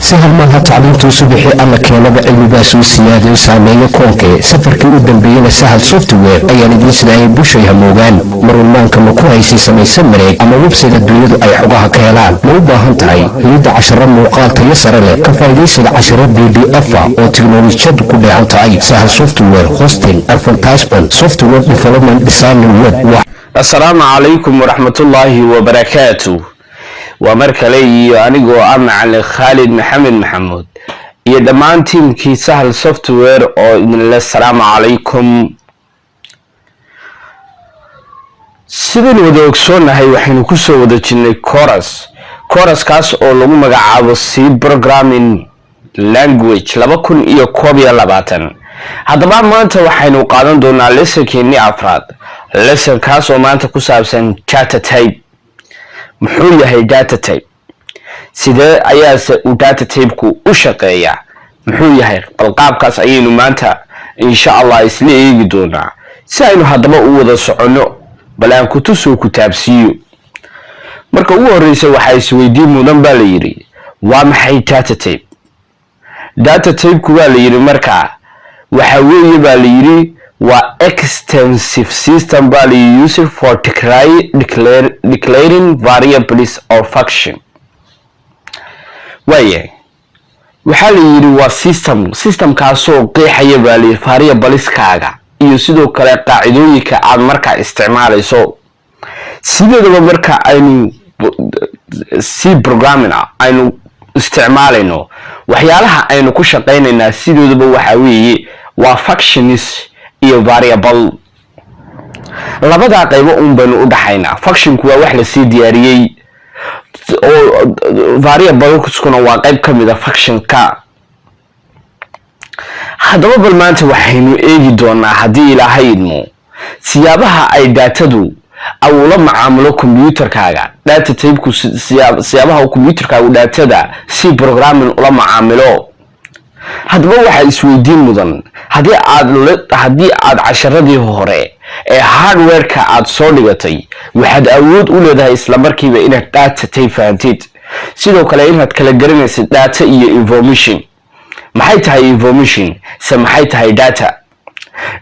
sahal maaha tacliintuu subaxii alla keenaba cilmigaas uu siyaadayo saameeyo koonkee safarkii u dambeeyena sahal software ayaan idiin sidaayay bushay hamoogaan marwalmaanka ma ku haysay samaysan mareeg ama website adduunyadu ay xogaha ka helaan ma u baahan tahay helidda casharo muuqaal tayo sare leh ka faa'iidaysiga casharo pdf oo tiknoolajiyadu ku dheehan tahay sahal software hosting advertisement software development design web. السلام عليكم ورحمة الله وبركاته ومركلي أنيقو معلم خالد محمد محمود يدمان تيم كي سهل سوفتوير أو إذن الله السلام عليكم سيدن ودوكسون هاي وحين كسو ودوكسون كورس كاس أو لغو مقعب سي بروغرامين language لابكون إيو كوبيا لاباتن هذا بعد ما أنت وحين وقادن دونا لسه كيني أفراد lesson kaas oo maanta ku saabsan data type muxuu yahay data type sidee ayaase uu data type-ku u shaqeeyaa muxuu yahay qalqaabkaas ayaynu maanta insha Allah isla eegi doonaa si aynu hadaba u wada socono bal aan ku tuso ku taabsiyo marka ugu horeysa waxa isweydiin mudan baa la yiri waa maxay data type-ku waa la yiri marka waxa weeye baa la yiri extensive system value used for declaring variables or function. waxaa la yiri waa system kaasoo qeexaya variables kaaga iyo sidoo kale qaacidooyinka aad markaa isticmaalayso sideedaba marka aynu C programming aynu isticmaalayno waxyaalaha aynu ku shaqeynayna sideedaba waxa weeye waa functions iyo variable labada qaybo baynu u dhaxaynaa functionku waa wax la sii diyaariyay oo variable-kuna waa qayb kamid ah functionka hadaba bal maanta waxaynu eegi doonaa hadii ilaahay idmo siyaabaha ay datadu awla macaamulo computerkaaga data type-ku siyaabaha computerkaagu datada si programming ula macaamilo hadaba waxa isweydiin mudan hadii aad casharadii hore ee hardware-ka aad soo dhigatay waxaad awood u leedahay isla markiiba inaad data type fahamtid sidoo kale inaad kala garanaysid data iyo information maxay tahay information se maxay tahay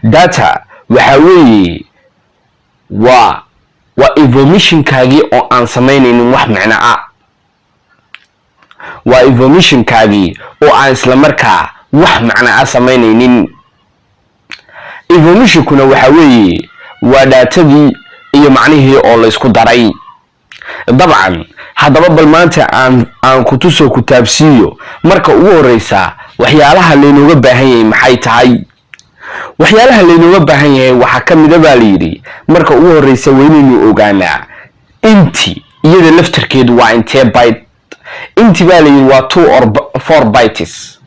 data waxa weeye waa information-kaagii oo aan samaynaynin wax macno ah waa information-kaagii oo aan isla markaa wax macno ah samaynaynin information-kuna waxa weeye waa datadii iyo macnihii oo la isku daray dabcan hadaba bal maanta aan ku tuso ku taabsiyo marka ugu horeysa waxyaalaha leynooga baahan yahay maxay tahay waxyaalaha leynooga baahan yahay waxa kamid ah baa la yiri marka ugu horeysa weynaynu ogaanaa inti iyada laftarkeedu waa intee byte inti baa la yiri waa 2 or 4 bytes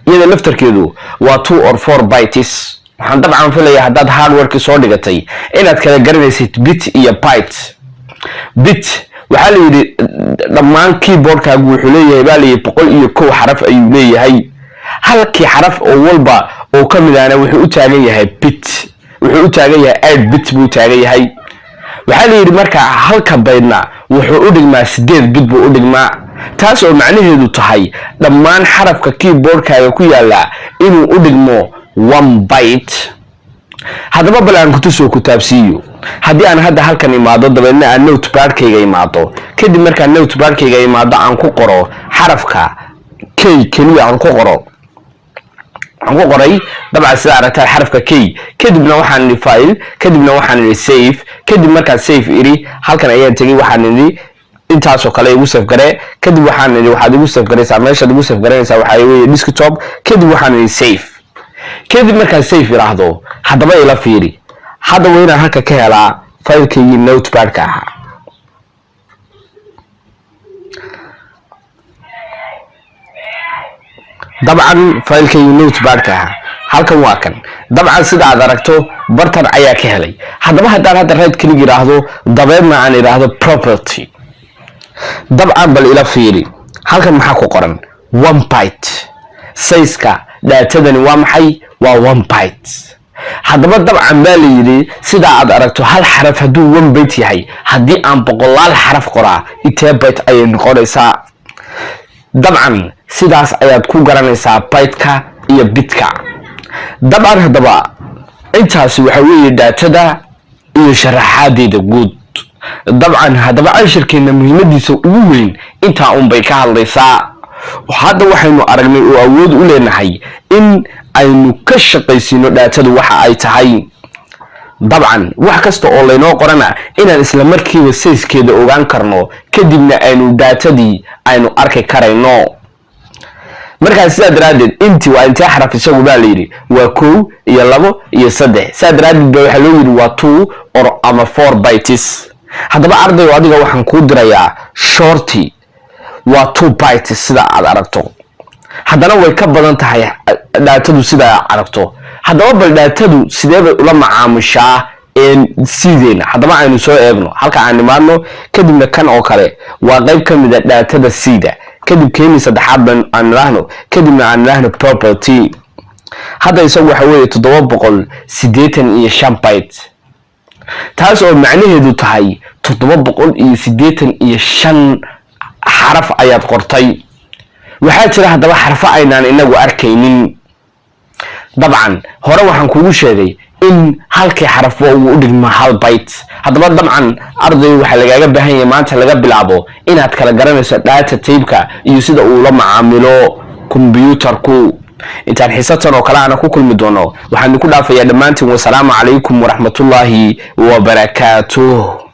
iyada laftarkeedu waa 2 or 4 bytes waxaan dabcan filayaa hadaad hardware-ka soo dhigatay inaad kala garanaysid bit iyo byte bit waxa la yiri dhammaan keyboard-kaagu wuxuu leeyahay baa la yiri 101 xaraf ayuu leeyahay halkii xaraf oo walba oo kamid ahna wuxuu u taagan yahay bit wuxuu u taagan yahay 8 bit buu taagan yahay waxa la yiri marka halka byte-na wuxuu u dhigmaa 8 bit buu u dhigmaa taas oo macnaheedu tahay dhammaan xarafka keyboard-kaaga ku yaala inuu u dhigmo 1 byte hadaba bal aan ku tuso ku taabsiyo hadii aan hadda halkan imaado dabeedna aan notepad-kayga imaado kadib markaan notepad-kayga imaado aan ku qoro xarafka k kaliya aan ku qoray dabcan sida aragtay xarafka k kadibna waxaan ni file kadibna waxaan ni save kadib markaan save iri halkan ayaan tagay waxaan ni intaas oo kale igu save gare kadib waxaan ni waxaad igu save gareysaa meesha igu save gareynaysaa waxa weeye desktop kadib waxaan ni save kadib markaan save iraahdo hadaba ila fiiri hadda wayna halka ka helaa file-kaygii notepad-ka ahaa dabcan file-kaygii notepad-ka ahaa halkan waa kan dabcan sida aad aragto bartan ayaa ka helay hadaba haddaan hadda right click iraahdo dabeedna aan iraahdo property dabcan bal ila fiiri halkan maxaa ku qoran 1 byte size-ka datadani waa maxay waa 1 byte hadaba dabcan baa la yiri sida aad aragto hal xaraf haduu 1 byte yahay hadii aan boqolaal xaraf qoraa intee byte ay noqonaysaa dabcan sidaas ayaad ku garanaysaa byte-ka iyo bit-ka. dabcan haddaba intaasi waxa weeye daatada iyo sharaxaadeeda guud. dabcan haddaba cashirkeena muhiimadiisa ugu weyn intaa unbay ka hadlaysaa. hadda waxaynu aragnay oo awood u leenahay in aynu ka shaqaysino daatadu waxa ay tahay. dabcan wax kasta oo laynoo qorana inaan isla markiiba sizekeeda ogaan karno, kadibna aynu daatadii aynu arki karayno. markaas sidaa daraadeed intii waa intee xaraf isagu baa layidhi waa 1 iyo 2 iyo 3. sidaa daraadeed ba waxaa loo yidhi waa 2 or ama 4 bytes. haddaba ardayo adiga waxaan kuu dirayaa shorty waa 2 bytes sida aad aragto. haddana way ka badan tahay daatadu sida aad aragto. haddaba bal daatadu sidee bay ula macaamushaa sideena. haddaba aynu soo eegno halka aan nimaadno, kadibna kan oo kale waa qayb ka mid ah daatada sida, kadib keeni saddexaad aan niraahno, kadibna aan niraahno property. hadda isagu waxa weeye 785 bytes, taas oo macnaheedu tahay 785 xaraf ayaad qortay. waxaa jira haddaba xarfo aynaan inagu arkaynin. dabcan hore waxaan kugu sheegay in halkii xarafo uu u dhigmo 1 byte. haddaba dabcan arday waxaa lagaaga baahan yahay maanta laga bilaabo inaad kala garanayso data type-ka iyo sida uu la macaamilo computerku. intaan xiisatan oo kale aan ku kulmi doono waxaan ku dhaafayaa dhammaantiin. wassalaamu calaykum waraxmatullaahi wabarakaatuh.